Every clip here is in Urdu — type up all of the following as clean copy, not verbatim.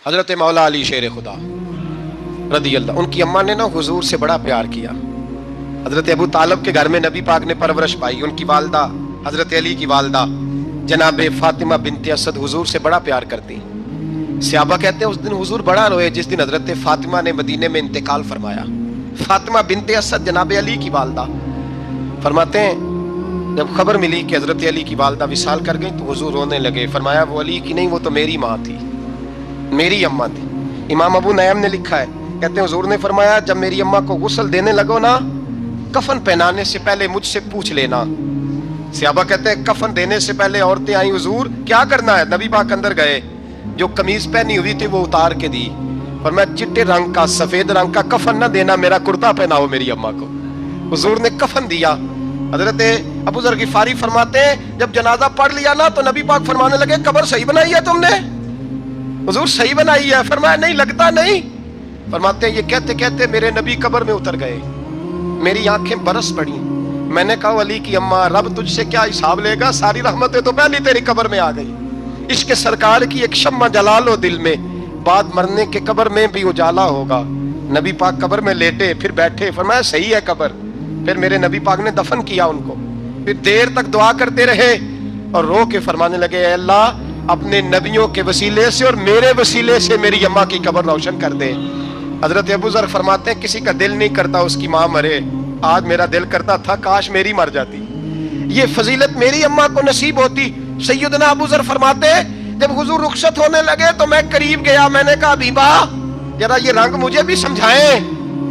حضرت مولا علی شیر خدا رضی اللہ، ان کی اماں نے نا حضور سے بڑا پیار کیا. حضرت ابو طالب کے گھر میں نبی پاک نے پرورش پائی. ان کی والدہ حضرت علی کی والدہ جناب فاطمہ بنت اسد حضور سے بڑا پیار کرتی. صحابہ کہتے ہیں اس دن حضور بڑا روئے جس دن حضرت فاطمہ نے مدینے میں انتقال فرمایا. فاطمہ بنت اسد جناب علی کی والدہ فرماتے ہیں جب خبر ملی کہ حضرت علی کی والدہ وصال کر گئی تو حضور رونے لگے. فرمایا وہ علی کی نہیں، وہ تو میری ماں تھی، میری اماں تھی. امام ابو نعیم نے لکھا ہے، کہتے ہیں حضور نے فرمایا جب میری اماں کو غسل دینے لگو نا، کفن پہنانے سے پہلے مجھ سے پوچھ لینا. صحابہ کہتے ہیں کفن دینے سے پہلے عورتیں آئیں، حضور کیا کرنا ہے؟ نبی پاک اندر گئے، جو قمیض پہنی ہوئی تھی وہ اتار کے دی. فرمایا چٹے رنگ کا سفید رنگ کا کفن نہ دینا، میرا کرتا پہناؤ میری اماں کو. حضور نے کفن دیا. حضرت ابو ذر غفاری فرماتے ہیں جب جنازہ پڑھ لیا نا تو نبی پاک فرمانے لگے قبر صحیح بنائی ہے تم نے؟ حضور صحیح بنائی ہے. فرمایا نہیں لگتا نہیں. فرماتے ہیں یہ کہتے کہتے میرے نبی قبر میں اتر گئے، میری آنکھیں برس پڑی. میں نے کہا علی کی اماں رب تجھ سے کیا حساب لے گا، ساری رحمتیں تو پہلی تیری قبر میں آ گئی. عشق سرکار کی ایک شمع جلا لو دل میں، بعد مرنے کے قبر میں بھی اجالا ہوگا. نبی پاک قبر میں لیٹے پھر بیٹھے. فرمایا صحیح ہے قبر. پھر میرے نبی پاک نے دفن کیا ان کو. پھر دیر تک دعا کرتے رہے اور رو کے فرمانے لگے اے اللہ اپنے نبیوں کے وسیلے سے اور میرے وسیلے سے میری اماں کی قبر روشن کر دے. حضرت ابو ذر فرماتے ہیں کسی کا دل نہیں کرتا اس کی ماں مرے، آج میرا دل کرتا تھا کاش میری مر جاتی، یہ فضیلت میری اماں کو نصیب ہوتی. سیدنا ابو ذر فرماتے ہیں جب حضور رخصت ہونے لگے تو میں قریب گیا، میں نے کہا حبیبہ ذرا یہ رنگ مجھے بھی سمجھائیں.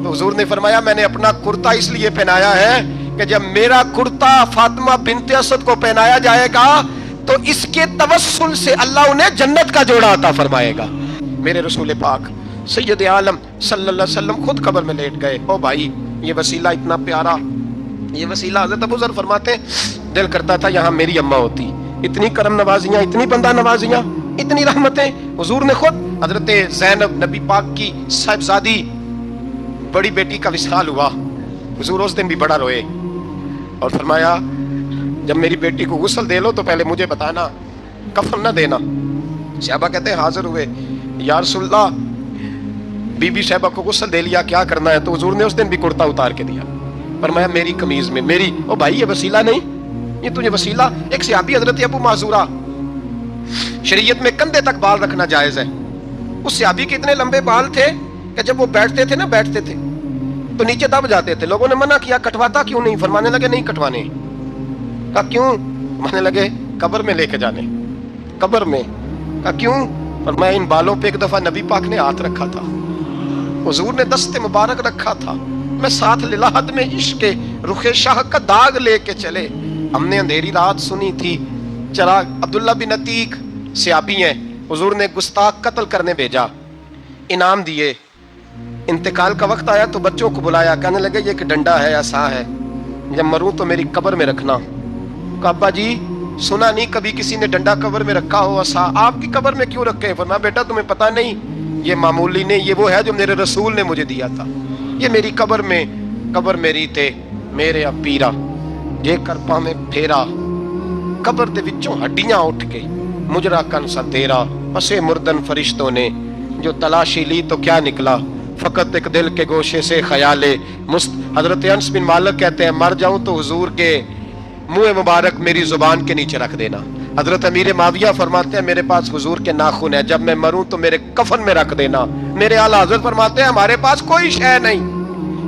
تو حضور نے فرمایا میں نے اپنا کرتا اس لیے پہنایا ہے کہ جب میرا کرتا فاطمہ بنت اسد کو پہنایا جائے گا تو اس کے توسل سے اللہ انہیں جنت کا جوڑا عطا فرمائے گا. میرے رسول پاک سید عالم صلی اللہ علیہ وسلم خود قبر میں لیٹ گئے. او بھائی یہ وسیلہ اتنا پیارا، یہ وسیلہ حضرت ابو ذر فرماتے ہیں دل کرتا تھا یہاں میری اماں ہوتی. اتنی کرم نوازیاں، اتنی بندہ نوازیاں، اتنی رحمتیں. حضور نے خود حضرت زینب نبی پاک کی صاحبزادی بڑی بیٹی کا وصال ہوا. حضور اس دن بھی بڑا روئے اور فرمایا جب میری بیٹی کو غسل دے لو تو پہلے مجھے بتانا، کفن نہ دینا. صحابہ کہتے ہیں حاضر ہوئے یا رسول اللہ بی بی صاحبہ کو غسل دے لیا کیا کرنا ہے؟ تو حضور نے اس دن بھی کرتا اتار کے دیا. فرمایا میری قمیض میں میری. او بھائی یہ وسیلہ نہیں، یہ تجھے وسیلہ. ایک صحابی حضرت ابو معذورہ، شریعت میں کندھے تک بال رکھنا جائز ہے. اس صحابی کے اتنے لمبے بال تھے کہ جب وہ بیٹھتے تھے تو نیچے دب جاتے تھے. لوگوں نے منع کیا کٹواتا کیوں نہیں؟ فرمانے لگے نہیں کٹوانے. کہا کیوں؟ فرمانے لگے قبر میں لے کے جانے. قبر میں. کہا کیوں؟ فرمایا ان بالوں پہ ایک دفعہ نبی پاک نے ہاتھ رکھا تھا، حضور نے دست مبارک رکھا تھا، میں ساتھ للاحت میں عشق رخ شاہ کا داغ لے کے چلے. ہم نے اندھیری رات سنی تھی چراغ. عبداللہ بن عتیق صحابی ہیں، حضور نے گستاخ قتل کرنے بھیجا، انعام دیے. انتقال کا وقت آیا تو بچوں کو بلایا، کہنے لگے یہ ایک ڈنڈا ہے عصا ہے، جب مروں تو میری قبر میں رکھنا. کہا ابا جی سنا نہیں کبھی کسی نے ڈنڈا قبر میں رکھا ہو، عصا آپ کی قبر میں کیوں رکھے؟ فرمایا بیٹا تمہیں پتہ نہیں یہ معمولی نہیں، یہ وہ ہے جو میرے رسول نے مجھے دیا تھا. یہ میری قبر میں، قبر میری تے میرے پیرا جے کر پا میں پھیرا، قبر دے وچوں ہڈیاں اٹھ کے مجرا کن سا تیرا. پسے مردن فرشتوں نے جو تلاشی لی تو کیا نکلا، فقط ایک دل کے گوشے سے خیال حضرت انس بن مالک کہتے ہیں مر جاؤں تو حضور کے منہ مبارک میری زبان کے نیچے رکھ دینا. حضرت امیر معاویہ فرماتے ہیں میرے پاس حضور کے ناخن ہے، جب میں مروں تو میرے کفن میں رکھ دینا. میرے اعلیٰ حضرت فرماتے ہیں ہمارے پاس کوئی شے نہیں،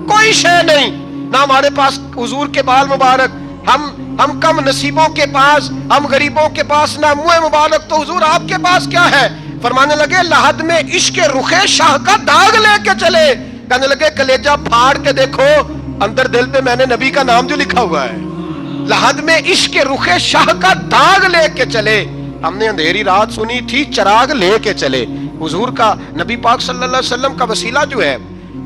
کوئی شے نہیں، نہ ہمارے پاس حضور کے بال مبارک. ہم کم نصیبوں کے پاس، ہم غریبوں کے پاس نہ منہ مبارک، تو حضور آپ کے پاس کیا ہے؟ فرمانے لگے لحد میں عشق رخ شاہ کا داغ لے کے چلے. کہنے لگے کلیجہ پھاڑ کے دیکھو اندر دل پہ میں نے نبی کا نام جو لکھا ہوا ہے. لحد میں عشق رخ شاہ کا داغ لے کے چلے. ہم نے اندھیری رات سنی تھی چراغ لے کے چلے. حضور کا نبی پاک صلی اللہ علیہ وسلم کا وسیلہ جو ہے،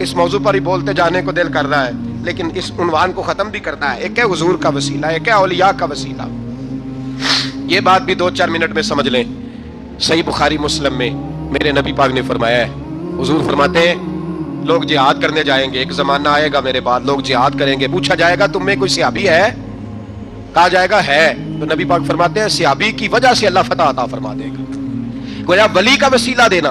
اس موضوع پر ہی بولتے جانے کو دل کر رہا ہے لیکن اس عنوان کو ختم بھی کرنا ہے. ایک ہے حضور کا وسیلہ، ایک ہے اولیاء کا وسیلہ. یہ بات بھی 2-4 منٹ میں سمجھ لیں. صحیح بخاری مسلم میں میرے نبی پاک نے فرمایا ہے، حضور فرماتے ہیں لوگ جہاد کرنے جائیں گے، ایک زمانہ آئے گا میرے بعد لوگ جہاد کریں گے، پوچھا جائے گا تم میں کوئی صحابی ہے؟ کہا جائے گا ہے، تو نبی پاک فرماتے ہیں صحابی کی وجہ سے اللہ فتح عطا فرما دے گا. گویا ولی کا وسیلہ دینا.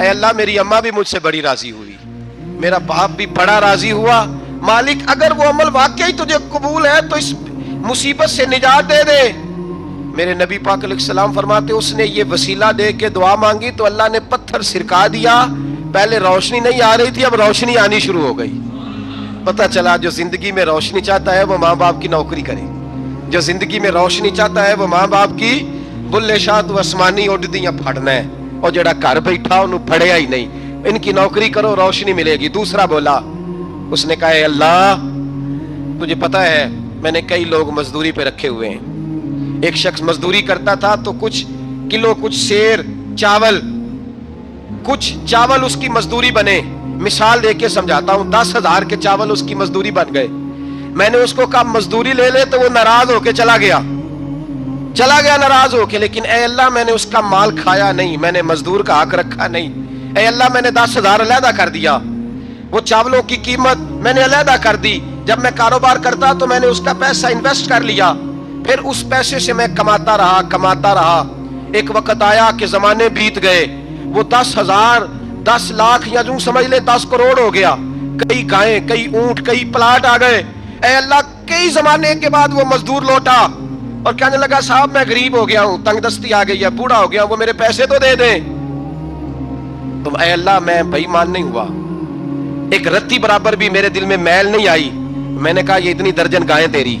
اے اللہ میری اماں بھی مجھ سے بڑی راضی ہوئی, میرا باپ بھی بڑا راضی ہوا, مالک اگر وہ عمل واقعی تجھے قبول ہے تو اس مصیبت سے نجات دے دے. میرے نبی پاک علیہ السلام فرماتے اس نے یہ وسیلہ دے کے دعا مانگی تو اللہ نے پتھر سرکا دیا. پہلے روشنی نہیں آ رہی تھی, اب روشنی آنی شروع ہو گئی. پتہ چلا جو زندگی میں روشنی چاہتا ہے وہ ماں باپ کی نوکری کرے, جو زندگی میں روشنی چاہتا ہے وہ ماں باپ کی بلے شاہ تو آسمانی اڈدیاں پھڑنا ہے, اور جڑا گھر بیٹھا انہوں پھڑیا ہی نہیں, ان کی نوکری کرو روشنی ملے گی. دوسرا بولا, اس نے کہا اے اللہ تجھے پتہ ہے میں نے کئی لوگ مزدوری پہ رکھے ہوئے ہیں. ایک شخص مزدوری کرتا تھا تو کچھ کلو کچھ سیر چاول کچھ چاول اس کی مزدوری بنے. مثال دے کے سمجھاتا ہوں, 10,000 کے چاول اس کی مزدوری بن گئے. میں نے اس کو کہا مزدوری لے لے تو وہ ناراض ہو کے چلا گیا ناراض ہو کے. لیکن اے اللہ میں نے اس کا مال کھایا نہیں, میں نے مزدور کا حق رکھا نہیں. اے اللہ میں نے 10,000 علیحدہ کر دیا, وہ چاولوں کی قیمت میں نے علیحدہ کر دی. جب میں کاروبار کرتا تو میں نے اس کا پیسہ انویسٹ کر لیا, پھر اس پیسے سے میں کماتا رہا. ایک وقت آیا کہ زمانے بیت گئے, وہ 10,000 10 لاکھ یا جو سمجھ لے 10 کروڑ ہو گیا. کئی گائیں, کئی اونٹ, کئی پلاٹ آ گئے. اے اللہ کئی زمانے کے بعد وہ مزدور لوٹا اور کہنے لگا صاحب میں غریب ہو گیا ہوں, تنگ دستی آ گئی ہے, بوڑھا ہو گیا ہوں, وہ میرے پیسے تو دے دیں. تو اے اللہ میں بے ایمان نہیں ہوا, ایک رتی برابر بھی میرے دل میں میل نہیں آئی. میں نے کہا یہ اتنی درجن گائیں تیری,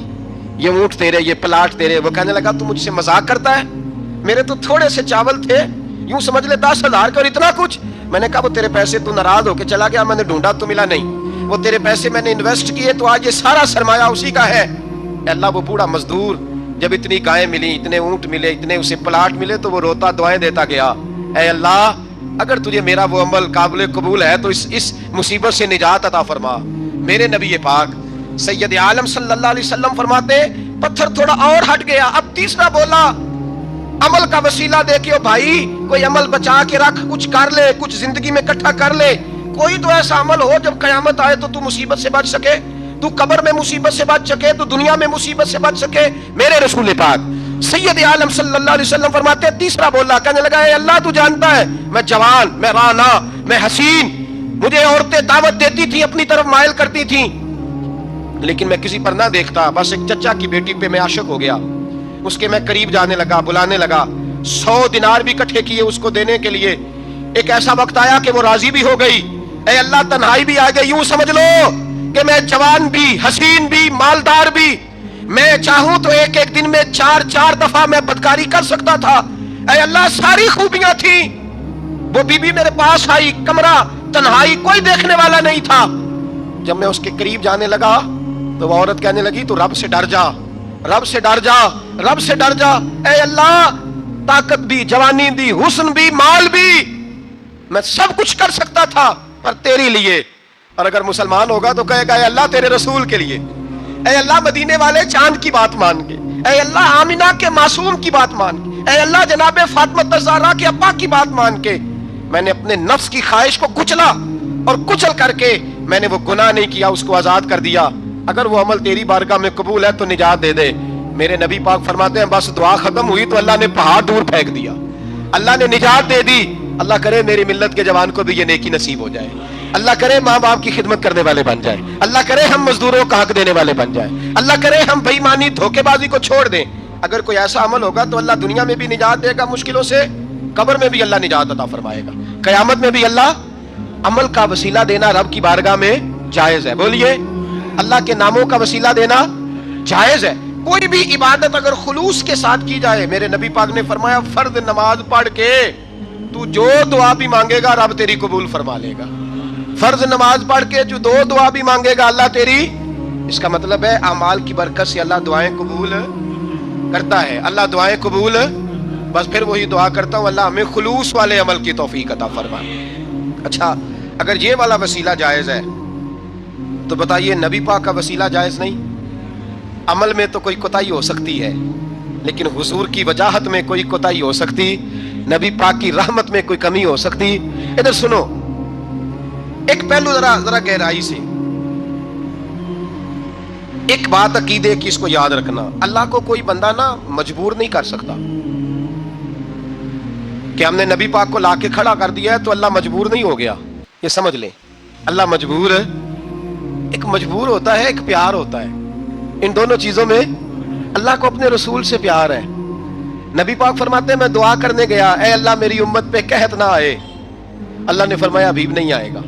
یہ اونٹ تیرے, یہ پلاٹ تیرے. وہ کہنے لگا تو مجھ سے مذاق کرتا ہے, میرے تو تھوڑے سے چاول تھے, یوں سمجھ لے 10,000 کا اور اتنا کچھ. میں نے کہا وہ تیرے پیسے تو ناراض ہو کے چلا گیا, میں نے ڈھونڈا تو ملا نہیں, وہ تیرے پیسے میں نے انویسٹ کیے تو آج یہ سارا سرمایہ اسی کا ہے. اے اللہ وہ بوڑھا مزدور جب اتنی گائیں ملی, اتنے اونٹ ملے, اتنے اسے پلاٹ ملے تو وہ روتا دعائیں دیتا گیا, اے اللہ اگر تجھے میرا وہ عمل قابل قبول ہے تو اس مصیبت سے نجات عطا فرما. میرے نبی پاک سید عالم صلی اللہ علیہ وسلم فرماتے پتھر تھوڑا اور ہٹ گیا. اب تیسرا بولا عمل کا وسیلہ دے کے, بھائی کوئی عمل بچا کے رکھ, کچھ کر لے, کچھ زندگی میں اکٹھا کر لے, کوئی تو ایسا عمل ہو جب قیامت آئے تو مصیبت سے بچ سکے, تو قبر میں مصیبت سے بچ سکے, تو دنیا میں مصیبت سے بچ سکے. میرے رسول پاک سید عالم صلی اللہ علیہ وسلم فرماتے تیسرا بولا, کہنے لگا اے اللہ تو جانتا ہے میں جوان, میں رانا, میں حسین, مجھے عورتیں دعوت دیتی تھی, اپنی طرف مائل کرتی تھیں, لیکن میں کسی پر نہ دیکھتا. بس ایک چچا کی بیٹی پہ میں عاشق ہو گیا, اس کے میں قریب جانے لگا, بلانے لگا, 100 دینار بھی اکٹھے کیے اس کو دینے کے لیے. ایک ایسا وقت آیا کہ وہ راضی بھی ہو گئی. اے اللہ تنہائی بھی آ گئی. یوں سمجھ لو کہ میں جوان بھی, حسین بھی, مالدار بھی, میں چاہوں تو ایک ایک دن میں 4 دفعہ میں بدکاری کر سکتا تھا. اے اللہ ساری خوبیاں تھیں. وہ بی بی میرے پاس آئی, کمرہ تنہائی, کوئی دیکھنے والا نہیں تھا. جب میں اس کے قریب جانے لگا تو وہ عورت کہنے لگی تو رب سے ڈر جا, رب سے ڈر جا, رب سے ڈر جا. اے اللہ طاقت بھی, جوانی بھی, حسن بھی, مال بھی, میں سب کچھ کر سکتا تھا پر تیرے لیے. اور اگر مسلمان ہوگا تو کہے گا اے اللہ تیرے رسول کے لیے. اے اللہ مدینے والے چاند کی بات مان کے, اے اللہ آمینہ کے معصوم کی بات مان کے, اے اللہ جناب فاطمہ الزہرا کے ابا کی بات مان کے میں نے اپنے نفس کی خواہش کو کچلا, اور کچل کر کے میں نے وہ گناہ نہیں کیا, اس کو آزاد کر دیا. اگر وہ عمل تیری بارگاہ میں قبول ہے تو نجات دے دے. میرے نبی پاک فرماتے ہیں بس دعا ختم ہوئی تو اللہ نے پہاڑ دور پھینک دیا, اللہ نے نجات دے دی. اللہ کرے میری ملت کے جوان کو بھی یہ نیکی نصیب ہو جائے, اللہ کرے ماں باپ کی خدمت کرنے والے بن جائیں, اللہ کرے ہم مزدوروں کا حق دینے والے بن جائیں, اللہ کرے ہم بے ایمانی دھوکے بازی کو چھوڑ دیں. اگر کوئی ایسا عمل ہوگا تو اللہ دنیا میں بھی نجات دے گا مشکلوں سے, قبر میں بھی اللہ نجات عطا فرمائے گا, قیامت میں بھی اللہ. عمل کا وسیلہ دینا رب کی بارگاہ میں جائز ہے. بولیے اللہ کے ناموں کا وسیلہ دینا جائز ہے. کوئی بھی عبادت اگر خلوص کے ساتھ کی جائے, میرے نبی پاک نے فرمایا فرض نماز پڑھ کے تو جو دعا بھی مانگے گا رب تیری قبول فرما لے گا. فرض نماز پڑھ کے جو 2 دعا بھی مانگے گا اللہ تیری, اس کا مطلب ہے اعمال کی برکت سے اللہ دعائیں قبول کرتا ہے, اللہ دعائیں قبول. بس پھر وہی دعا کرتا ہوں اللہ ہمیں خلوص والے عمل کی توفیق عطا فرما. اچھا اگر یہ والا وسیلہ جائز ہے تو بتائیے نبی پاک کا وسیلہ جائز نہیں؟ عمل میں تو کوئی کوتاہی ہو سکتی ہے, لیکن حضور کی وجاہت میں کوئی کوتاہی ہو سکتی, نبی پاک کی رحمت میں کوئی کمی ہو سکتی. ادھر سنو ایک پہلو ذرا گہرائی سے, ایک بات عقیدے کی اس کو یاد رکھنا, اللہ کو کوئی بندہ نا مجبور نہیں کر سکتا. کہ ہم نے نبی پاک کو لا کے کھڑا کر دیا ہے تو اللہ مجبور نہیں ہو گیا. یہ سمجھ لیں, اللہ مجبور ہے, ایک مجبور ہوتا ہے, ایک پیار ہوتا ہے. ان دونوں چیزوں میں اللہ کو اپنے رسول سے پیار ہے. نبی پاک فرماتے ہیں میں دعا کرنے گیا, اے اللہ میری امت پہ قحط نہ آئے. اللہ نے فرمایا ابھی نہیں آئے گا.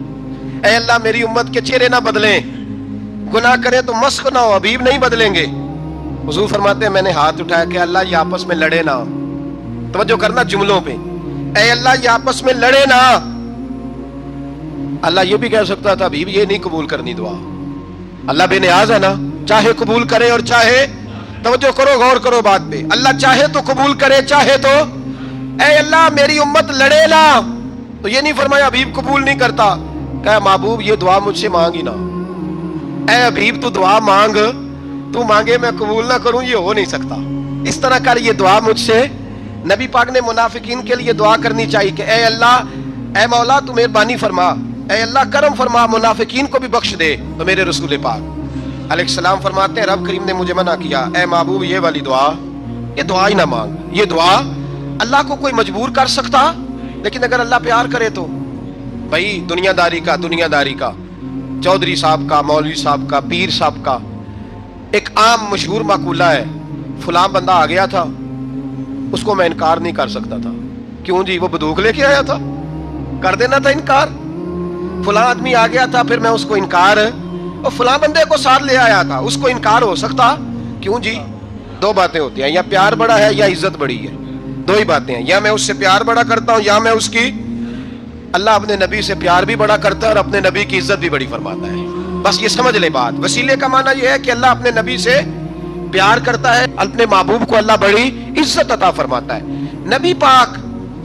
اے اللہ میری امت کے چہرے نہ بدلیں, گناہ کریں تو مسخ نہ ہو, ابھی نہیں بدلیں گے. حضور فرماتے ہیں میں نے ہاتھ اٹھایا کہ اللہ یہ آپس میں لڑے نہ. توجہ کرنا جملوں پہ, اے اللہ یہ آپس میں لڑے نہ. اللہ یہ بھی کہہ سکتا تھا ابھی یہ نہیں قبول کرنی دعا. اللہ بے نیاز ہے نا, چاہے قبول کرے اور چاہے, توجہ کرو غور کرو بات پہ, اللہ چاہے تو قبول کرے چاہے تو, اے اللہ میری امت لڑے نہ. تو یہ نہیں فرمایا حبیب قبول نہیں کرتا, کہا محبوب یہ دعا مجھ سے مانگی نہ. اے حبیب تو دعا مانگ, تو مانگے میں قبول نہ کروں, یہ ہو نہیں سکتا. اس طرح کر یہ دعا مجھ سے. نبی پاک نے منافقین کے لیے دعا کرنی چاہیے کہ اے اللہ, اے مولا تو مہربانی فرما, اے اللہ کرم فرما, منافقین کو بھی بخش دے. تو میرے رسول پاک علیہ السلام فرماتے ہیں رب کریم نے مجھے منع کیا, اے محبوب یہ والی دعا, یہ دعا ہی نہ مانگ. یہ دعا اللہ کو کوئی مجبور کر سکتا, لیکن اگر اللہ پیار کرے تو. بھائی دنیا داری کا چودھری صاحب کا, مولوی صاحب کا, پیر صاحب کا ایک عام مشہور مقولہ ہے, فلاں بندہ آ گیا تھا, اس کو میں انکار نہیں کر سکتا تھا. کیوں جی, وہ بندوق لے کے آیا تھا, کر دینا تھا انکار. فلاں آدمی آ گیا تھا, پھر میں اس کو انکار, اور فلاں بندے کو ساتھ لے آیا تھا, اس کو انکار ہو سکتا. کیوں جی, دو باتیں ہوتی ہیں, یا پیار بڑا ہے یا عزت بڑی ہے. دو ہی باتیں ہیں, یا میں اس سے پیار بڑا کرتا ہوں یا میں اس کی. اللہ اپنے نبی سے پیار بھی بڑا کرتا ہے اور اپنے نبی کی عزت بھی بڑی فرماتا ہے. بس یہ سمجھ لے بات. وسیلے کا معنی یہ ہے کہ اللہ اپنے نبی سے پیار کرتا ہے, اپنے محبوب کو اللہ بڑی عزت عطا فرماتا ہے. نبی پاک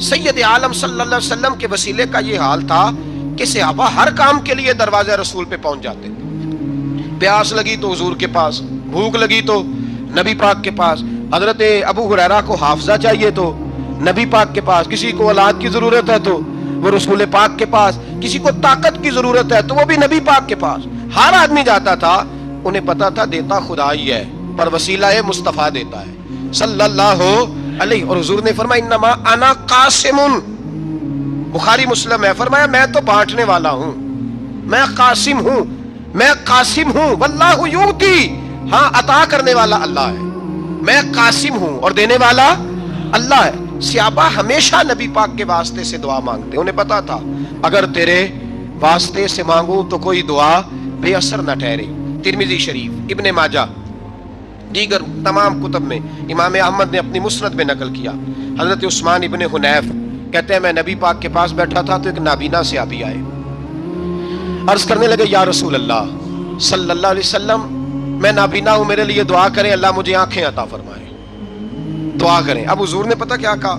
سید عالم صلی اللہ علیہ وسلم کے وسیلے کا یہ حال تھا کہ صحابہ ہر کام کے لیے دروازہ رسول پہ پہنچ جاتے تھے. پیاس لگی تو حضور کے پاس, بھوک لگی تو نبی پاک کے پاس. حضرت ابو ہریرہ کو حافظہ چاہیے تو نبی پاک کے پاس, کسی کو اولاد کی ضرورت ہے تو وہ رسول پاک کے پاس, کسی کو طاقت کی ضرورت ہے تو وہ بھی نبی پاک کے پاس. ہر آدمی جاتا تھا, انہیں پتا تھا دیتا خدا ہی ہے پر وسیلہ مصطفیٰ دیتا ہے صلی اللہ علیہ. اور حضور نے فرمایا انما انا قاسم, بخاری مسلم ہے, فرمایا میں تو بانٹنے والا ہوں, میں قاسم ہوں, میں قاسم ہوں. واللہ یؤتی, ہاں عطا کرنے والا اللہ ہے, میں قاسم ہوں اور دینے والا اللہ ہے. صحابہ ہمیشہ نبی پاک کے واسطے سے دعا مانگتے, انہیں پتا تھا اگر تیرے واسطے سے مانگوں تو کوئی دعا بے اثر نہ ٹھہرے. ترمذی شریف, ابن ماجہ, دیگر تمام کتب میں امام احمد نے اپنی مسند میں نقل کیا. حضرت عثمان ابن حنیف کہتے ہیں میں نبی پاک کے پاس بیٹھا تھا تو ایک نابینا صحابی آئے, عرض کرنے لگے یا رسول اللہ صلی اللہ علیہ وسلم میں نابینا ہوں, میرے لیے دعا کریں, اللہ مجھے آنکھیں عطا فرمائے, دعا کریں. اب حضور نے پتہ کیا کہا,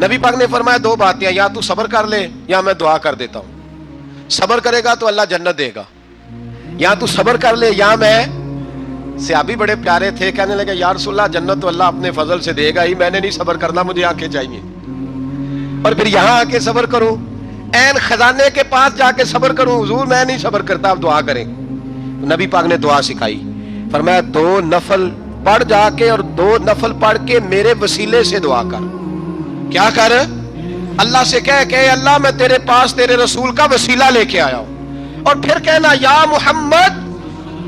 نبی پاک نے فرمایا دو باتیں, یا تو صبر کر لے یا میں دعا کر دیتا ہوں. صبر کرے گا تو اللہ جنت دے گا, یا تو صبر کر لے یا میں. صحابی بڑے پیارے تھے, کہنے لگے یا رسول اللہ جنت تو اللہ اپنے فضل سے دے گا ہی, میں نے نہیں صبر کرنا, مجھے آنکھیں چاہیے. اور پھر یہاں آ کے صبر کروں, این خزانے کے پاس جا کے صبر کروں, حضور میں نہیں صبر کرتا, آپ دعا کریں. نبی پاک نے دعا سکھائی, فرمایا 2 نفل پڑھ جا کے اور 2 نفل پڑھ کے میرے وسیلے سے دعا کر. کیا کر, اللہ سے کہہ کہ اللہ میں تیرے پاس تیرے رسول کا وسیلہ لے کے آیا ہوں, اور پھر کہنا یا محمد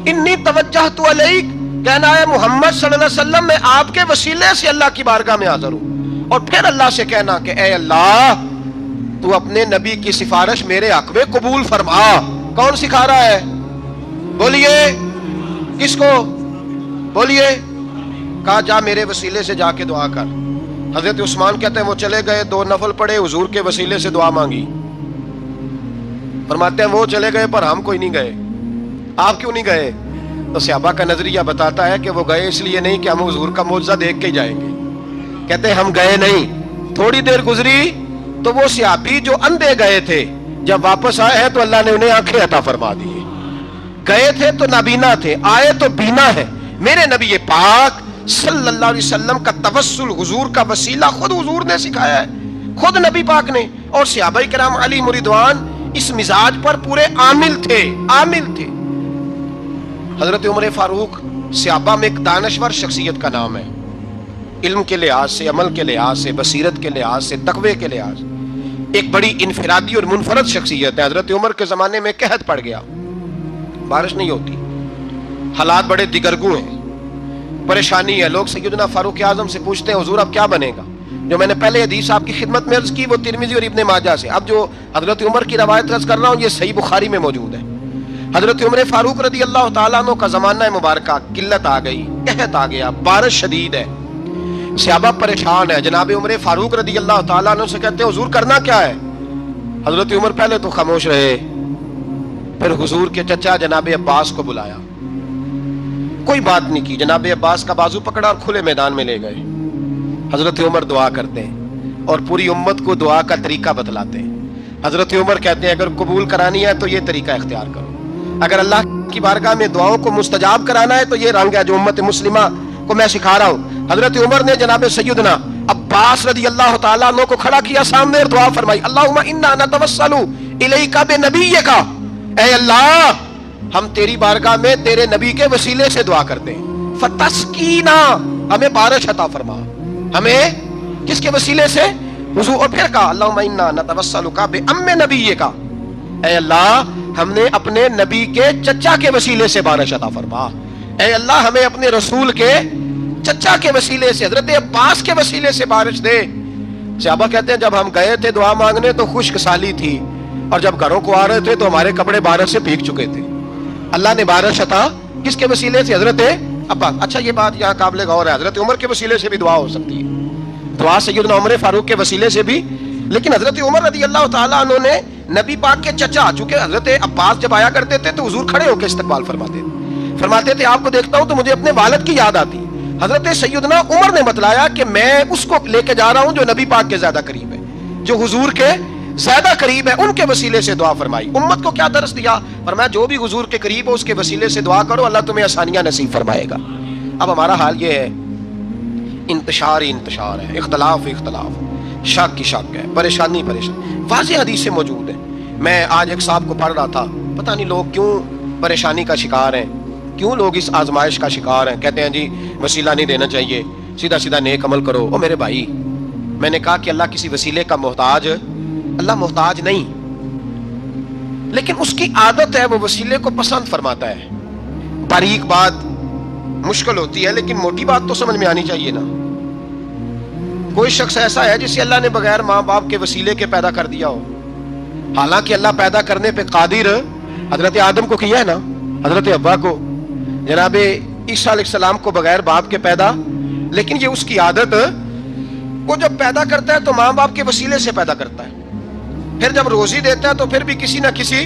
انی توجہت الیک, کہنا ہے محمد صلی اللہ علیہ وسلم میں آپ کے وسیلے سے اللہ کی بارگاہ میں حاضر ہوں. اور پھر اللہ سے کہنا کہ اے اللہ تو اپنے نبی کی سفارش میرے حق میں قبول فرما. کون سکھا رہا ہے, بولیے کس کو, بولیے. کہا جا میرے وسیلے سے جا کے دعا کر. حضرت عثمان کہتے ہیں وہ چلے گئے, 2 نفل پڑھے, حضور کے وسیلے سے دعا مانگی. فرماتے ہیں وہ چلے گئے پر ہم کوئی نہیں گئے. آپ کیوں نہیں گئے؟ تو صحابہ کا نظریہ بتاتا ہے کہ وہ گئے اس لیے نہیں کہ ہم حضور کا معجزہ دیکھ کے جائیں گے. کہتے ہیں ہم گئے نہیں. تھوڑی دیر گزری تو وہ صحابی جو اندھے گئے تھے جب واپس آئے ہیں تو اللہ نے انہیں آنکھیں عطا فرما دی. گئے تھے تو نابینا تھے, آئے تو بینا ہے. میرے نبی پاک صلی اللہ علیہ وسلم کا توسل, حضور کا وسیلہ خود حضور نے سکھایا ہے, خود نبی پاک نے. اور صحابہ کرام علیہم رضوان اس مزاج پر پورے عامل تھے, عامل تھے. حضرت عمر فاروق صحابہ میں ایک دانشور شخصیت کا نام ہے. علم کے لحاظ سے، عمل کے لحاظ سے، بصیرت کے لحاظ سے، تقوی کے لحاظ سے ایک بڑی انفرادی اور منفرد شخصیت ہے. حضرت عمر کے زمانے میں قحط پڑ گیا، بارش نہیں ہوتی، حالات بڑے دگرگوں ہیں، پریشانی ہے. لوگ سیدنا فاروق اعظم سے پوچھتے ہیں حضور اب کیا بنے گا؟ جو میں نے پہلے حدیث آپ کی خدمت میں عرض کی وہ ترمذی اور ابن ماجہ سے. اب جو حضرت عمر کی روایت عرض کر رہا ہوں یہ صحیح بخاری میں موجود ہے. حضرت عمر فاروق رضی اللہ تعالیٰ عنہ کا زمانہ مبارکہ، قلت آ گئی، قحط آ گیا، بارش شدید ہے، صحابہ پریشان ہے. جناب عمر فاروق رضی اللہ تعالیٰ عنہ سے کہتے ہیں حضور کرنا کیا ہے؟ حضرت عمر پہلے تو خاموش رہے، پھر حضور کے چچا جناب عباس کو بلایا، کوئی بات نہیں کی. جناب عباس کا بازو پکڑا اور کھلے میدان میں لے گئے. حضرت عمر دعا کرتے ہیں اور پوری امت کو دعا کا طریقہ بتلاتے ہیں. حضرت عمر کہتے ہیں اگر قبول کرانی ہے تو یہ طریقہ اختیار کرو، اگر اللہ کی بارگاہ میں دعاؤں کو مستجاب کرانا ہے تو یہ رنگ ہے جو امت مسلمہ کو میں سکھا رہا ہوں. حضرت عمر نے جناب سیدنا عباس رضی اللہ تعالیٰ عنہ کو کھڑا کیا سامنے اور دعا فرمائی، اللہم انا نتوسل الیک بنبیک، اے اللہ ہم تیری بارگاہ میں تیرے نبی کے وسیلے سے دعا کرتے ہیں، فتسقینا، ہمیں بارش عطا فرما. ہمیں کس کے وسیلے سے؟ حضور. اور پھر کہا اللہم انا نتوسلک بام نبیک، اے اللہ ہم نے اپنے نبی کے چچا کے وسیلے سے بارش عطا فرما. اے اللہ ہمیں اپنے رسول کے چچا کے وسیلے سے، حضرت عباس کے وسیلے سے بارش دے. صحابہ کہتے ہیں جب ہم گئے تھے دعا مانگنے تو خشک سالی تھی، اور جب گھروں کو آ رہے تھے تو ہمارے کپڑے بارش سے بھیگ چکے تھے. اللہ نے بارش عطا کس کے وسیلے سے؟ حضرت عباس. اچھا یہ بات یہاں قابل غور ہے، حضرت عمر کے وسیلے سے بھی دعا ہو سکتی ہے، دعا سیدنا عمر فاروق کے وسیلے سے بھی. لیکن حضرت عمر رضی اللہ تعالیٰ عنہ نے نبی پاک کے چچا، چونکہ حضرت عباس جب آیا کرتے تھے تو حضور کھڑے ہو کے استقبال فرماتے تھے آپ کو دیکھتا ہوں تو مجھے اپنے والد کی یاد آتی. حضرت سیدنا عمر نے بتلایا کہ میں اس کو لے کے جا رہا ہوں جو نبی پاک کے زیادہ قریب ہے، جو حضور کے زیادہ قریب ہے، ان کے وسیلے سے دعا فرمائی. امت کو کیا درس دیا؟ فرمایا جو بھی حضور کے قریب ہو اس کے وسیلے سے دعا کرو، اللہ تمہیں آسانیاں نصیب فرمائے گا. اب ہمارا حال یہ ہے، انتشار ہی انتشار ہے، اختلاف شک کی شک ہے، پریشانی. واضح حدیثیں موجود ہیں. میں آج ایک صاحب کو پڑھ رہا تھا، پتہ نہیں لوگ کیوں پریشانی کا شکار ہیں، کیوں لوگ اس آزمائش کا شکار ہیں. کہتے ہیں جی وسیلہ نہیں دینا چاہیے، سیدھا سیدھا نیک عمل کرو. او میرے بھائی، میں نے کہا کہ اللہ کسی وسیلے کا محتاج، اللہ محتاج نہیں، لیکن اس کی عادت ہے وہ وسیلے کو پسند فرماتا ہے. باریک بات مشکل ہوتی ہے لیکن موٹی بات تو سمجھ میں آنی چاہیے نا. کوئی شخص ایسا ہے جسے اللہ نے بغیر ماں باپ کے وسیلے کے پیدا کر دیا ہو، حالانکہ اللہ پیدا کرنے پہ قادر. حضرت آدم کو کیا ہے نا، حضرت حوا کو، جناب عیسیٰ علیہ السلام کو بغیر باپ کے پیدا، لیکن یہ اس کی عادت، وہ جب پیدا کرتا ہے تو ماں باپ کے وسیلے سے پیدا کرتا ہے. پھر جب روزی دیتا ہے تو پھر بھی کسی نہ کسی،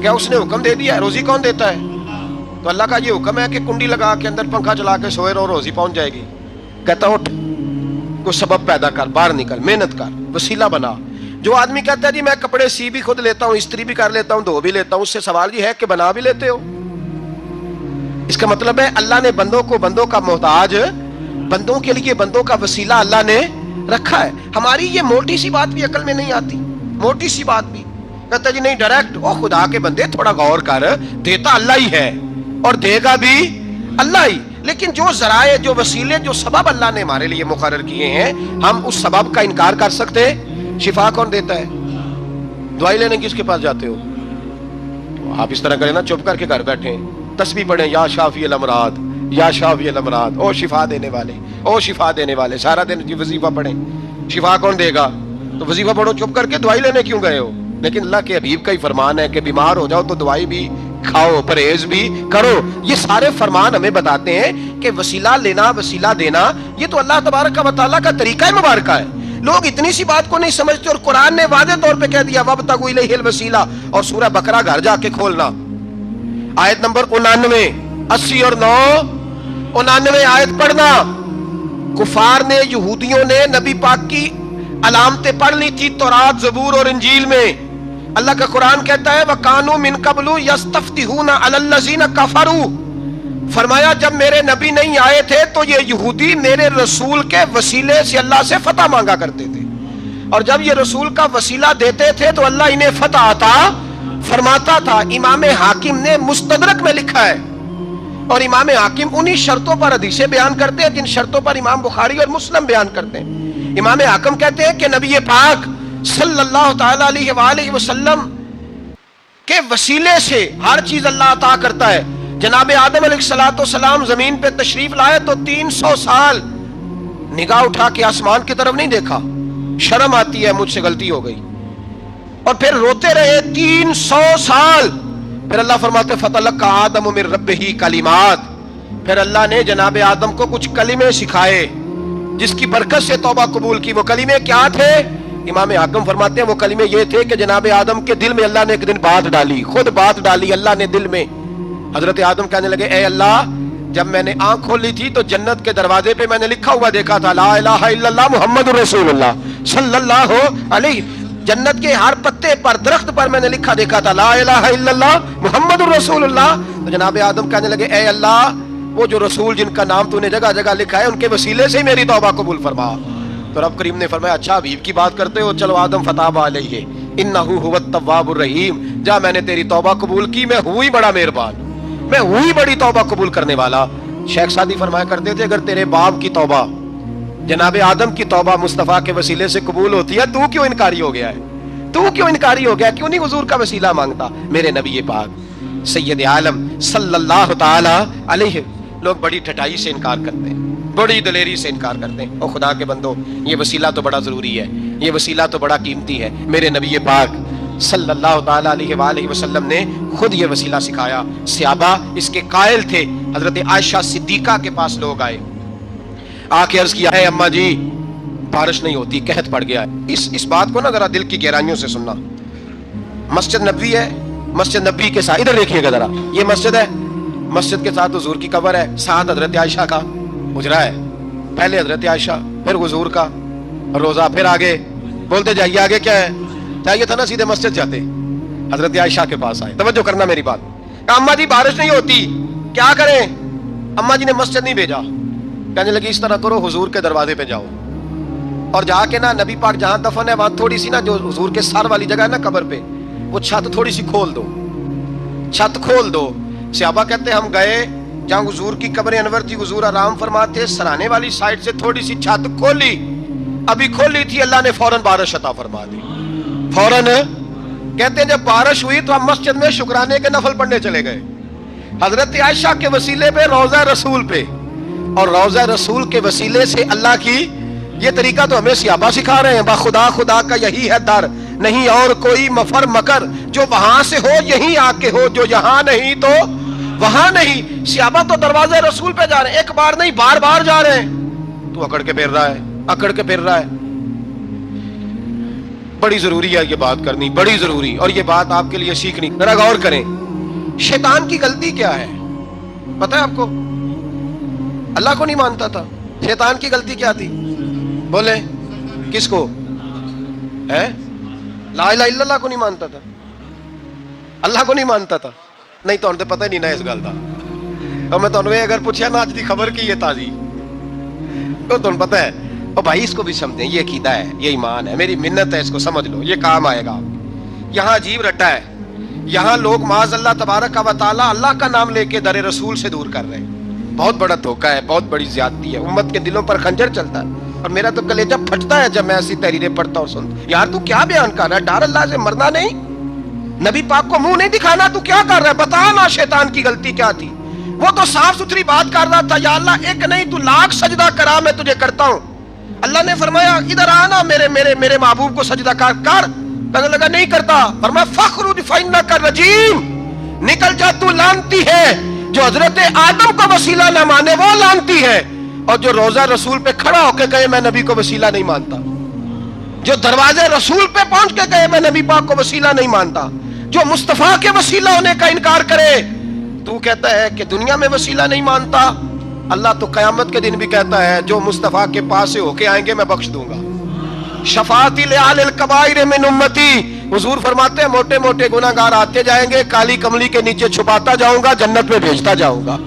کیا اس نے حکم دے دیا ہے؟ روزی کون دیتا ہے؟ تو اللہ کا یہ حکم ہے کہ کنڈی لگا کے اندر پنکھا چلا کے سوئے رہو، روزی پہنچ جائے گی. کہتا اٹھ، کوئی سبب پیدا کر، باہر نکل، محنت کر، وسیلہ بنا. جو آدمی کہتا ہے جی میں کپڑے سی بھی خود لیتا ہوں، استری بھی کر لیتا ہوں، دھو بھی لیتا ہوں، اس سے سوال یہ ہے کہ بنا بھی لیتے ہو. اس کا مطلب ہے اللہ نے بندوں کو بندوں کا محتاج، بندوں کے لیے بندوں کا وسیلہ اللہ نے رکھا ہے. ہماری یہ موٹی سی بات بھی عقل میں نہیں آتی، موٹی سی بات بھی. کہتا جی نہیں ڈائریکٹ، او خدا کے بندے تھوڑا غور کر، دیتا اللہ ہی ہے اور دے گا بھی اللہ ہی. لیکن جو ذرائع، جو وسیلے، جو سبب اللہ نے ہمارے لیے مقرر کیے ہیں، ہم اس سبب کا انکار کر سکتے؟ شفا کون دیتا ہے؟ دوائی لینے کس کے پاس جاتے ہو؟ آپ اس طرح کریں نا، چپ کر کے گھر بیٹھیں، تسبیح پڑھیں، یا شافی الامراض، یا شافی الامراض، او شفا دینے والے، او شفا دینے والے. سارا دن جی وظیفہ پڑھیں، شفا کون دے گا؟ تو وظیفہ پڑھو چپ کر کے، دوائی لینے کیوں گئے ہو؟ لیکن اللہ کے حبیب کا ہی فرمان ہے کہ بیمار ہو جاؤ تو دوائی بھی کھاؤ، پرہیز بھی کرو. یہ سارے فرمان ہمیں بتاتے ہیں کہ وسیلہ لینا، وسیلہ دینا، یہ تو اللہ تبارک و تعالیٰ کا طریقہ مبارکہ ہے. لوگ اتنی سی بات کو نہیں سمجھتے، اور قرآن نے واضح طور پہ کہہ دیا وَابْتَغُوا إِلَيْهِ الْوَسِيلَةَ. اور سورہ بقرہ گھر جا کے کھولنا، آیت نمبر 99، 80 اور 9، 99 آیت پڑھنا. کفار نے، یہودیوں نے نبی پاک کی علامتیں پڑھ لی تھی تورات، زبور اور انجیل میں. اللہ کا قرآن کہتا ہے وَكَانُوا مِن قَبْلُ يَسْتَفْتِحُونَ عَلَى الَّذِينَ كَفَرُوا. فرمایا جب میرے نبی نہیں آئے تھے تو یہ یہودی میرے رسول کے وسیلے سے اللہ سے فتح مانگا کرتے تھے، اور جب یہ رسول کا وسیلہ دیتے تھے تو اللہ انہیں فتح عطا فرماتا تھا. امام حاکم نے مستدرک میں لکھا ہے اور امام حاکم انہی شرطوں پر حدیثیں بیان کرتے ہیں جن شرطوں پر امام بخاری اور مسلم بیان کرتے ہیں۔ امام حاکم کہتے ہیں کہ نبی پاک صلی اللہ تعالی علیہ وآلہ وسلم کے وسیلے سے ہر چیز اللہ عطا کرتا ہے۔ جناب آدم علیہ السلام زمین پہ تشریف لائے تو 300 سال نگاہ اٹھا کے آسمان کی طرف نہیں دیکھا، شرم آتی ہے مجھ سے غلطی ہو گئی، اور پھر روتے رہے 300 سال۔ پھر اللہ فرماتے فَتَلَقَّى آدَمُ مِن رَبِّهِ کلمات، پھر اللہ نے جناب آدم کو کچھ کلمے سکھائے جس کی برکت سے توبہ قبول کی۔ وہ کلمے کیا تھے؟ امام حاکم فرماتے ہیں وہ کلمے یہ تھے کہ جناب آدم کے دل میں اللہ نے ایک دن بات ڈالی، خود بات ڈالی اللہ نے دل میں۔ حضرت آدم کہنے لگے اے اللہ، جب میں نے آنکھ کھولی تھی تو جنت کے دروازے پہ میں نے لکھا ہوا دیکھا تھا لا الہ الا اللہ محمد رسول اللہ صلی اللہ علیہ، جنت کے ہر پتے پر درخت پر میں نے لکھا دیکھا تھا لا الہ الا اللہ محمد رسول اللہ۔ تو جناب آدم کہنے لگے اے اللہ، وہ جو رسول جن کا نام تو نے جگہ جگہ لکھا ہے ان کے وسیلے سے میری توبہ قبول فرما۔ تو رب کریم نے فرمایا اچھا حبیب کی بات کرتے ہو، چلو آدم فتاب علیہ انہ هو التواب الرحیم، جا میں نے تیری توبہ قبول کی، میں ہوئی بڑا مہربان، میں ہوئی بڑی توبہ قبول کرنے والا۔ شیخ سعدی فرمایا کرتے تھے اگر تیرے باپ کی توبہ جناب آدم کی توبہ مصطفیٰ کے وسیلے سے قبول ہوتی ہے تو کیوں انکاری ہو گیا ہے؟ تو کیوں انکاری ہو گیا؟ کیوں نہیں حضور کا وسیلہ مانگتا؟ میرے نبی پاک سید عالم صلی اللہ تعالی علیہ، لوگ بڑی ٹھٹائی سے انکار کرتے ہیں، بڑی دلیری سے انکار کرتے ہیں۔ او خدا کے بندو، یہ وسیلہ تو بڑا ضروری ہے، یہ وسیلہ تو بڑا قیمتی ہے۔ میرے نبی پاک صلی اللہ تعالی علیہ وآلہ وسلم نے خود یہ وسیلہ سکھایا۔ صحابہ اس کے قائل تھے۔ حضرت عائشہ صدیقہ کے پاس لوگ آئے، آ کے عرض کیا ہے اماں جی بارش نہیں ہوتی، قحط پڑ گیا ہے۔ اس بات کو نا ذرا دل کی گہرائیوں سے سننا۔ مسجد نبوی ہے، مسجد نبی کے ساتھ ادھر دیکھیے گا ذرا، یہ مسجد ہے، مسجد کے ساتھ حضور کی قبر ہے، ساتھ حضرت عائشہ کا حجرہ ہے، پہلے حضرت عائشہ پھر حضور کا روزہ، پھر آگے بولتے جائیے آگے کیا ہے؟ چاہیے تھا نا سیدھے مسجد جاتے، حضرت عائشہ کے پاس آئے۔ توجہ کرنا میری بات۔ اماں جی بارش نہیں ہوتی کیا کریں؟ اماں جی نے مسجد نہیں بھیجا، کہنے لگی اس طرح کرو حضور کے دروازے پہ جاؤ اور جا کے نا نبی پاک جہاں دفن ہے وہاں تھوڑی سی نا جو حضور کے سر والی جگہ ہے نا قبر پہ، وہ چھت تھوڑی سی کھول دو، چھت کھول دو۔ صحابہ کہتے ہم گئے جہاں حضور کی قبر انور تھی، حضور آرام فرماتے، سرانے والی سائڈ سے تھوڑی سی چھت کھولی، ابھی کھولی تھی اللہ نے فوراً بارش عطا فرما دی، فوراً۔ کہتے ہیں جب بارش ہوئی تو ہم مسجد میں شکرانے کے نفل پڑھنے چلے گئے، حضرت عائشہ کے وسیلے پہ روضہ رسول پہ، اور روضہ رسول کے وسیلے سے اللہ کی یہ طریقہ تو ہمیں صحابہ سکھا رہے ہیں۔ بخدا خدا کا یہی ہے در، نہیں اور کوئی مفر مکر، جو وہاں سے ہو یہیں آ کے ہو، جو یہاں نہیں تو وہاں نہیں۔ صحابہ تو دروازے رسول پہ جا رہے ہیں، ایک بار نہیں بار بار جا رہے ہیں، تو اکڑ کے پھر رہا ہے، اکڑ کے پھر رہا ہے۔ بڑی ضروری ہے یہ بات کرنی، بڑی ضروری، اور یہ بات آپ کے لیے سیکھنی۔ ذرا غور کریں، شیطان کی غلطی کیا ہے پتہ ہے آپ کو؟ اللہ کو نہیں مانتا تھا، شیطان کی غلطی کیا تھی؟ بولے کس کو ہے؟ لا الہ الا اللہ کو نہیں مانتا تھا، اللہ کو نہیں مانتا تھا۔ نہیں تو پتہ ہی نہیں نا اس گل کا، اور میں تمہیں اگر پوچھا نا آج دی خبر کی یہ تازی تو تمہیں پتہ ہے، اور بھائی اس کو بھی سمجھیں، یہ عقیدہ ہے، یہ ایمان ہے، میری منت ہے، اس کو سمجھ لو، یہ کام آئے گا۔ یہاں عجیب رٹا ہے، یہاں لوگ معاذ اللہ تبارک و تعالی اللہ کا نام لے کے در رسول سے دور کر رہے ہیں۔ بہت بڑا دھوکہ ہے، بہت بڑی زیادتی ہے، امت کے دلوں پر خنجر چلتا ہے، اور میرا تو کلیجہ پھٹتا ہے جب میں ایسی تحریریں پڑھتا اور سنتا۔ یار تو کیا بیان کر رہا ہے؟ ڈر اللہ سے مرنا نہیں، نبی پاک کو منہ نہیں دکھانا، تو کیا کر رہا ہے؟ بتا نا شیطان کی غلطی کیا تھی؟ وہ تو صاف ستھری بات کر رہا تھا، یا اللہ ایک نہیں تو لاکھ سجدہ کرا میں تجھے کرتا ہوں۔ اللہ نے فرمایا ادھر آنا، میرے محبوب کو سجدہ کر۔ کہنے لگا نہیں کرتا، فرمایا فخرج فإنک رجیم، نکل جا تو لعنتی ہے۔ جو حضرت آدم کو وسیلہ نہ مانے وہ لعنتی ہے، اور جو روضہ رسول پہ کھڑا ہو کے کہے میں نبی کو وسیلہ نہیں مانتا، جو دروازے رسول پہ پہنچ کے کہے میں نبی پاک کو وسیلہ نہیں مانتا، جو مصطفیٰ کے وسیلہ ہونے کا انکار کرے، تو کہتا ہے کہ دنیا میں وسیلہ نہیں مانتا، اللہ تو قیامت کے دن بھی کہتا ہے جو مصطفیٰ کے پاس سے ہو کے آئیں گے میں بخش دوں گا۔ شفاعتی لآل الکبائر من امتی، حضور فرماتے ہیں موٹے موٹے گناہگار آتے جائیں گے، کالی کملی کے نیچے چھپاتا جاؤں گا، جنت میں بھیجتا جاؤں گا۔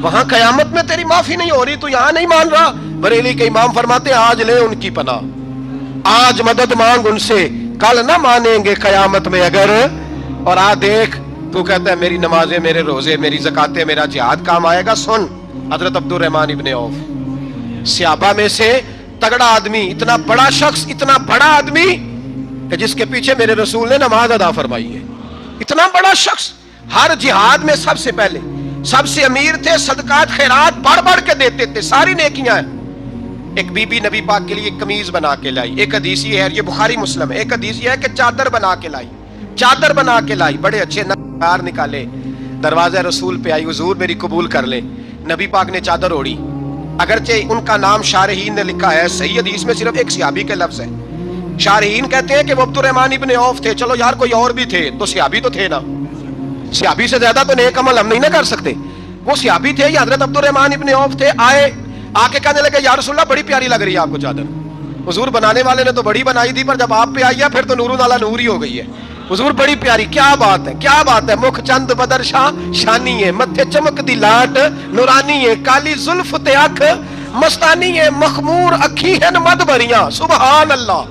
وہاں قیامت میں تیری معافی نہیں ہو رہی، تو یہاں نہیں مان رہا۔ بریلی کے امام فرماتے ہیں آج لے ان کی پناہ، آج مدد مانگ ان سے، کل نہ مانیں گے قیامت میں اگر، اور دیکھ تو کہتا ہے میری نمازیں، میرے روزے، میری زکاتیں، میرا جہاد کام آئے گا. سن حضرت عبد الرحمن ابن عوف صحابہ میں سے تگڑا آدمی، اتنا بڑا شخص، اتنا بڑا آدمی کہ جس کے پیچھے میرے رسول نے نماز ادا فرمائی ہے. اتنا بڑا شخص ہر جہاد میں سب سے پہلے، سب سے امیر تھے، صدقات خیرات بڑھ بڑھ کے دیتے تھے، ساری نیکیاں ہیں. ایک بی بی نبی پاک کے لیے قمیض بنا کے لائی. ایک حدیث یہ ہے، یہ بخاری مسلم ہے، ایک حدیث یہ ہے کہ چادر بنا کے لائی، چادر بنا کے لائی، بڑے اچھے نگار نکالے، دروازہ رسول پہ آئی، حضور میری قبول کر لیں. نبی پاک نے چادر اوڑی. اگرچہ ان کا نام شارحین نے لکھا ہے، صحیح حدیث میں صرف ایک صحابی کے لفظ ہے. شارحین کہتے ہیں کہ وہ عبد الرحمن ابن عوف تھے. چلو یار کوئی اور بھی تھے تو صحابی تو تھے نا، صحابی سے زیادہ تو نیک عمل ہم نہیں نہ کر سکتے. وہ صحابی تھے، یہ حضرت عبد الرحمن ابن عوف تھے. آئے، آ کے کہنے لگے یا رسول اللہ بڑی پیاری لگ رہی ہے آپ کو چادر. حضور بنانے والے نے تو بڑی بنائی تھی، پر جب آپ پہ آئی ہے پھر تو نور علی نور ہی ہو گئی ہے. حضور بڑی پیاری، کیا بات ہے، کیا بات ہے. مکھ چند بدر شاہ شانی ہے، متھے چمک دی لاٹ نورانی ہے، کالی زلف تے اکھ مستانی ہے، مخمور اکھی ہیں مد بھریاں. سبحان اللہ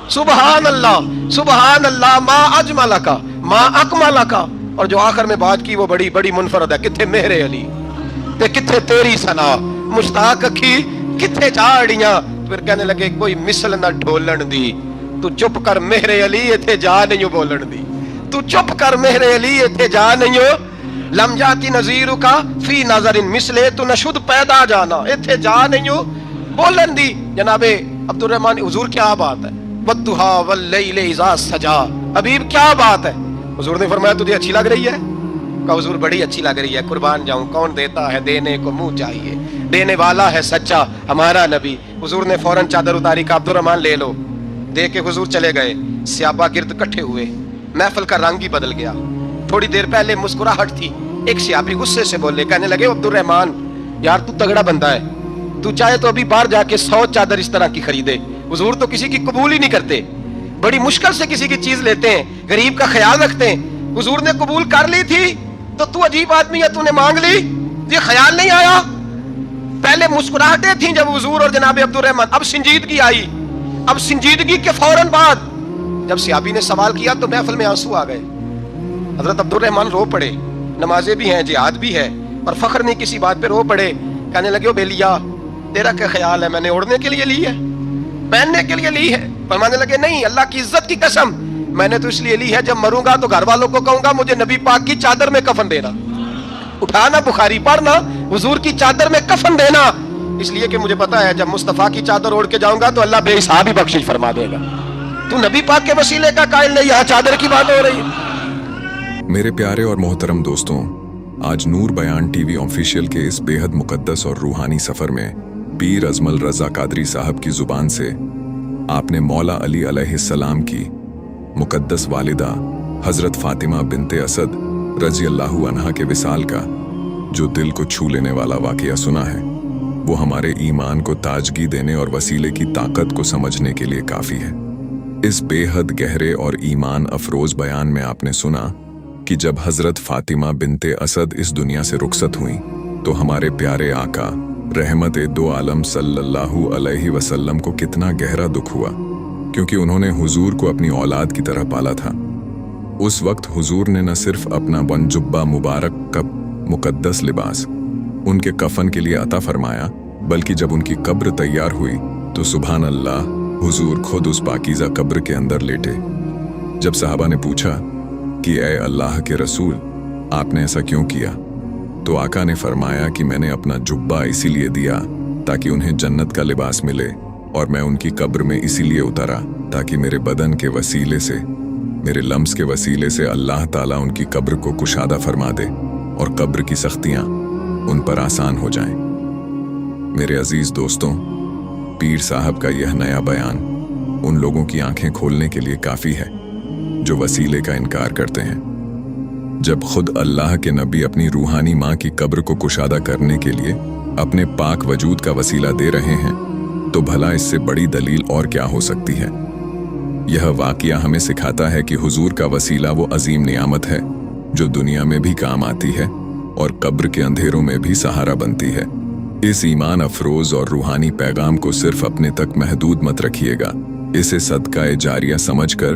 سبحان اللہ سبحان اللہ. ما اجمل کا ما اکمل کا. اور جو آخر میں بات کی وہ بڑی بڑی منفرد ہے. کتھے مہر علی تے کتھے تیری ثنا، مشتاق اکھی کتھے جاڑیاں. پھر کہنے لگے کوئی مثل نہ ڈھولن دی، تو چپ کر مہر علی ایتھے جا نہیں بولن دی. تو چپ کر مہر علی ایتھے جا نہیں ہو. لم جاتی نظیر کا فی نظر مثلے، تو نشد پیدا جانا ایتھے جا نہیں ہو بولن دی. جناب عبد الرحمن، حضور کیا بات ہے. والضحا واللیل اذا سجا. حبیب کیا بات ہے. حضور نے فرمایا تجھے اچھی لگ رہی ہے؟ کہا حضور بڑی اچھی لگ رہی ہے. قربان جاؤں، کون دیتا ہے دینے کو منہ چاہیے، دینے والا ہے سچا ہمارا نبی. حضور نے فوراً چادر اتاری، کا عبد الرحمن لے لو. دے کے حضور چلے گئے. صحابہ گرد اکٹھے ہوئے، محفل کا رنگ ہی بدل گیا. تھوڑی دیر پہلے مسکراہٹ تھی. ایک صحابی غصے سے بولے، کہنے لگے عبد الرحمن یار تو تگڑا بندہ ہے، تو چاہے تو ابھی باہر جا کے 100 چادر اس طرح کی خریدے. حضور تو کسی کی قبول ہی نہیں کرتے، بڑی مشکل سے کسی کی چیز لیتے ہیں، غریب کا خیال رکھتے ہیں. حضور نے قبول کر لی تھی تو عجیب آدمی ہے، تو نے مانگ لی، یہ خیال نہیں آیا. پہلے مسکراہٹیں تھیں جب حضور اور جناب عبد الرحمن، اب سنجیدگی آئی. اب سنجیدگی کے فوراً بعد جب صحابی نے سوال کیا تو محفل میں آنسو آ گئے. حضرت عبد الرحمن رو پڑے. نمازیں بھی ہیں، جہاد بھی ہے، اور فخر نہیں کسی بات پہ، رو پڑے. کہنے لگے او بیلیا تیرا کیا خیال ہے، میں نے اوڑھنے کے لیے لی ہے، پہننے کے لیے لی ہے؟ فرمانے لگے نہیں، اللہ کی عزت کی قسم میں نے تو اس لیے لی ہے جب مروں گا تو گھر والوں کو کہوں گا مجھے نبی پاک کی چادر میں کفن دینا. اٹھانا بخاری پڑھنا، حضور کی چادر میں کفن دینا، اس لیے کہ مجھے پتا ہے جب مصطفیٰ کی چادر اوڑھ کے جاؤں گا تو اللہ بے حساب ہی بخشش فرما دے گا. تو نبی پاک کے وسیلے کا قائل نہیں، یہاں چادر کی بات ہو رہی ہے. میرے پیارے اور محترم دوستوں، آج نور بیان ٹی وی آفیشیل کے اس بے حد مقدس اور روحانی سفر میں پیر ازمل رضا قادری صاحب کی زبان سے آپ نے مولا علی علیہ السلام کی مقدس والدہ حضرت فاطمہ بنت اسد رضی اللہ عنہا کے وصال کا جو دل کو چھو لینے والا واقعہ سنا ہے. وہ ہمارے ایمان کو تاجگی دینے اور وسیلے کی طاقت کو سمجھنے کے لیے کافی ہے. اس بے حد گہرے اور ایمان افروز بیان میں آپ نے سنا کہ جب حضرت فاطمہ بنت اسد اس دنیا سے رخصت ہوئیں تو ہمارے پیارے آقا رحمت دو عالم صلی اللہ علیہ وسلم کو کتنا گہرا دکھ ہوا، کیونکہ انہوں نے حضور کو اپنی اولاد کی طرح پالا تھا. اس وقت حضور نے نہ صرف اپنا بنجبہ مبارک کا مقدس لباس ان کے کفن کے لیے عطا فرمایا، بلکہ جب ان کی قبر تیار ہوئی تو سبحان اللہ حضور خود اس پاکیزہ قبر کے اندر لیٹے. جب صحابہ نے پوچھا کہ اے اللہ کے رسول آپ نے ایسا کیوں کیا، تو آقا نے فرمایا کہ میں نے اپنا جبہ اسی لیے دیا تاکہ انہیں جنت کا لباس ملے، اور میں ان کی قبر میں اسی لیے اترا تاکہ میرے بدن کے وسیلے سے، میرے لمس کے وسیلے سے اللہ تعالیٰ ان کی قبر کو کشادہ فرما دے اور قبر کی سختیاں ان پر آسان ہو جائیں. میرے عزیز دوستوں، پیر صاحب کا یہ نیا بیان ان لوگوں کی آنکھیں کھولنے کے لیے کافی ہے جو وسیلے کا انکار کرتے ہیں. جب خود اللہ کے نبی اپنی روحانی ماں کی قبر کو کشادہ کرنے کے لیے اپنے پاک وجود کا وسیلہ دے رہے ہیں تو بھلا اس سے بڑی دلیل اور کیا ہو سکتی ہے. یہ واقعہ ہمیں سکھاتا ہے کہ حضور کا وسیلہ وہ عظیم نعمت ہے جو دنیا میں بھی کام آتی ہے اور قبر کے اندھیروں میں بھی سہارا بنتی ہے. اس ایمان افروز اور روحانی پیغام کو صرف اپنے تک محدود مت رکھیے گا، اسے صدقہ جاریہ سمجھ کر